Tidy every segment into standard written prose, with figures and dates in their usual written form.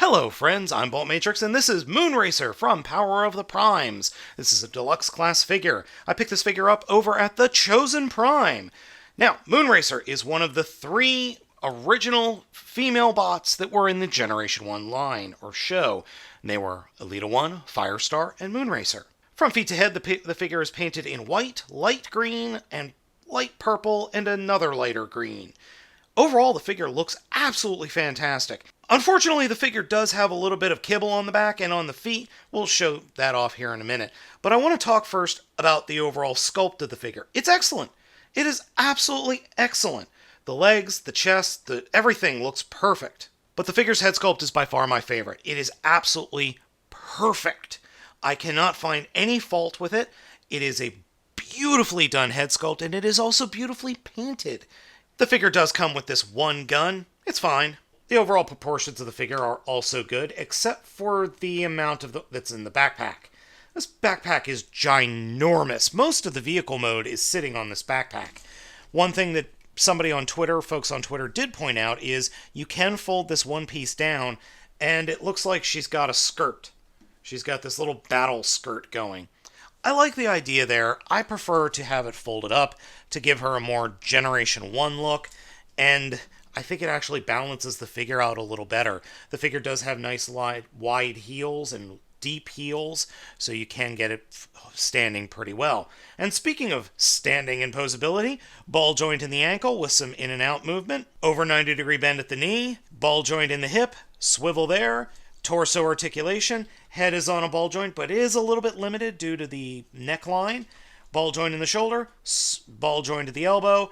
Hello friends, I'm Baltmatrix and this is Moonracer from Power of the Primes. This is a deluxe class figure. I picked this figure up over at the Chosen Prime. Now, Moonracer is one of the 3 original female bots that were in the Generation 1 line, or show. And they were Elita 1, Firestar, and Moonracer. From feet to head, the figure is painted in white, light green, and light purple, and another lighter green. Overall, the figure looks absolutely fantastic. Unfortunately, the figure does have a little bit of kibble on the back and on the feet. We'll show that off here in a minute. But I want to talk first about the overall sculpt of the figure. It's excellent. It is absolutely excellent. The legs, the chest, everything looks perfect. But the figure's head sculpt is by far my favorite. It is absolutely perfect. I cannot find any fault with it. It is a beautifully done head sculpt, and it is also beautifully painted. The figure does come with this one gun. It's fine. The overall proportions of the figure are also good, except for the amount that's in the backpack. This backpack is ginormous. Most of the vehicle mode is sitting on this backpack. One thing that folks on Twitter did point out is you can fold this one piece down, and it looks like she's got a skirt. She's got this little battle skirt going. I like the idea there. I prefer to have it folded up to give her a more Generation 1 look, and I think it actually balances the figure out a little better. The figure does have nice wide heels and deep heels, so you can get it standing pretty well. And speaking of standing and posability, ball joint in the ankle with some in and out movement, over 90-degree bend at the knee, ball joint in the hip, swivel there, torso articulation, head is on a ball joint but is a little bit limited due to the neckline, ball joint in the shoulder, ball joint at the elbow,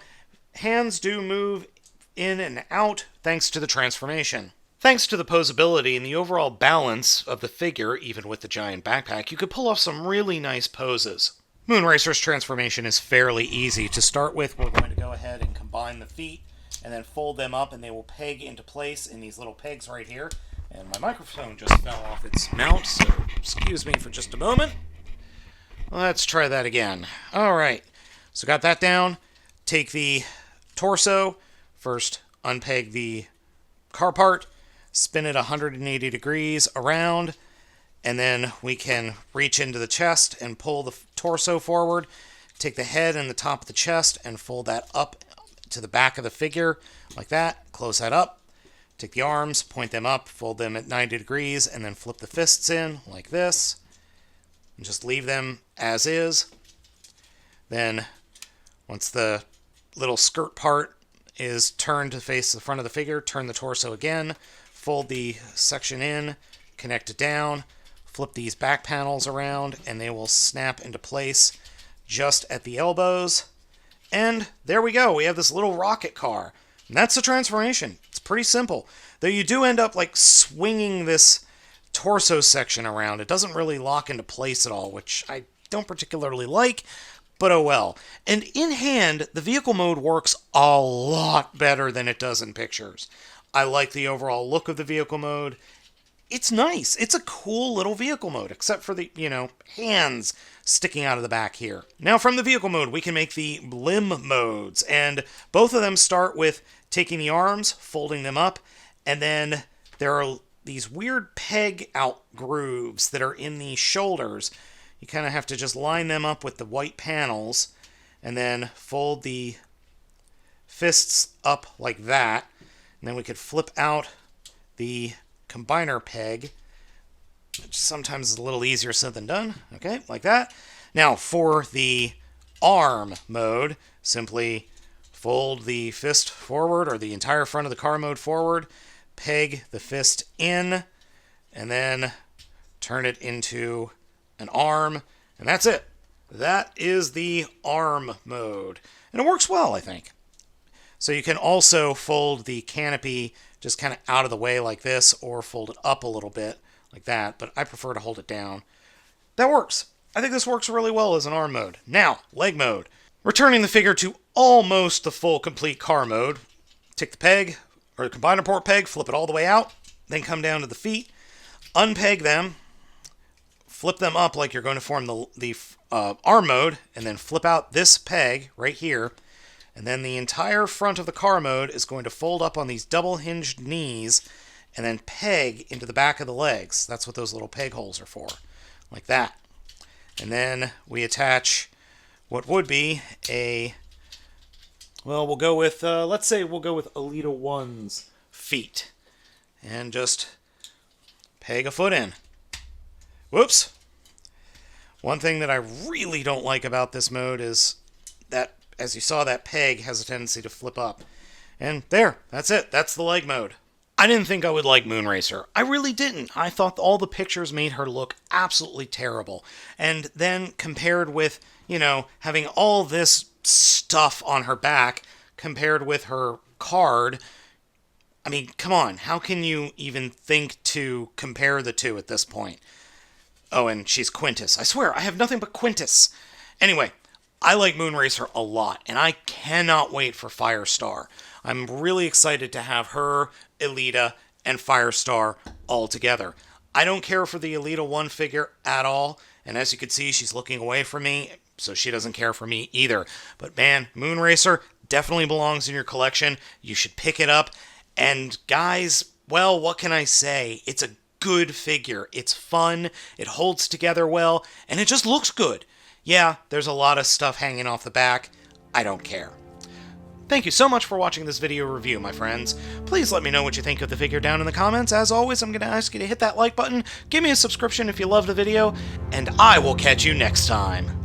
hands do move in and out thanks to the transformation. Thanks to the posability and the overall balance of the figure, even with the giant backpack, you could pull off some really nice poses. Moonracer's transformation is fairly easy. To start with, we're going to go ahead and combine the feet and then fold them up, and they will peg into place in these little pegs right here. And my microphone just fell off its mount, so excuse me for just a moment. Let's try that again. Alright, so got that down. Take the torso. First, unpeg the car part, spin it 180 degrees around, and then we can reach into the chest and pull the torso forward. Take the head and the top of the chest and fold that up to the back of the figure, like that. Close that up. Take the arms, point them up, fold them at 90 degrees, and then flip the fists in, like this. And just leave them as is. Then, once the little skirt part is turned to face the front of the figure, turn the torso again, fold the section in, connect it down, flip these back panels around, and they will snap into place just at the elbows. And there we go, we have this little rocket car. And that's the transformation. It's pretty simple. Though you do end up like swinging this torso section around. It doesn't really lock into place at all, which I don't particularly like. But oh well. And in hand, the vehicle mode works a lot better than it does in pictures. I like the overall look of the vehicle mode. It's nice. It's a cool little vehicle mode, except for the, hands sticking out of the back here. Now from the vehicle mode, we can make the limb modes, and both of them start with taking the arms, folding them up, and then there are these weird peg out grooves that are in the shoulders. You kind of have to just line them up with the white panels and then fold the fists up like that. And then we could flip out the combiner peg, which sometimes is a little easier said than done. Okay, like that. Now for the arm mode, simply fold the fist forward, or the entire front of the car mode forward, peg the fist in, and then turn it into an arm, and that's it. That is the arm mode. And it works well, I think. So you can also fold the canopy just kind of out of the way like this, or fold it up a little bit like that, but I prefer to hold it down. That works. I think this works really well as an arm mode. Now, leg mode. Returning the figure to almost the full complete car mode. Take the peg, or the combiner port peg, flip it all the way out, then come down to the feet, unpeg them, flip them up like you're going to form the arm mode, and then flip out this peg right here, and then the entire front of the car mode is going to fold up on these double hinged knees and then peg into the back of the legs. That's what those little peg holes are for, like that. And then we attach what would be a, well, we'll go with, let's say we'll go with Alita 1's feet. And just peg a foot in. Whoops. One thing that I really don't like about this mode is that, as you saw, that peg has a tendency to flip up. And there, that's it. That's the leg mode. I didn't think I would like Moonracer. I really didn't. I thought all the pictures made her look absolutely terrible. And then compared with, having all this stuff on her back, compared with her card, I mean, come on. How can you even think to compare the two at this point? Oh, and she's Quintus. I swear, I have nothing but Quintus. Anyway, I like Moonracer a lot, and I cannot wait for Firestar. I'm really excited to have her, Alita, and Firestar all together. I don't care for the Alita 1 figure at all, and as you can see, she's looking away from me, so she doesn't care for me either. But man, Moonracer definitely belongs in your collection. You should pick it up. And guys, well, what can I say? It's a good figure. It's fun, it holds together well, and it just looks good. Yeah, there's a lot of stuff hanging off the back. I don't care. Thank you so much for watching this video review, my friends. Please let me know what you think of the figure down in the comments. As always, I'm going to ask you to hit that like button, give me a subscription if you loved the video, and I will catch you next time.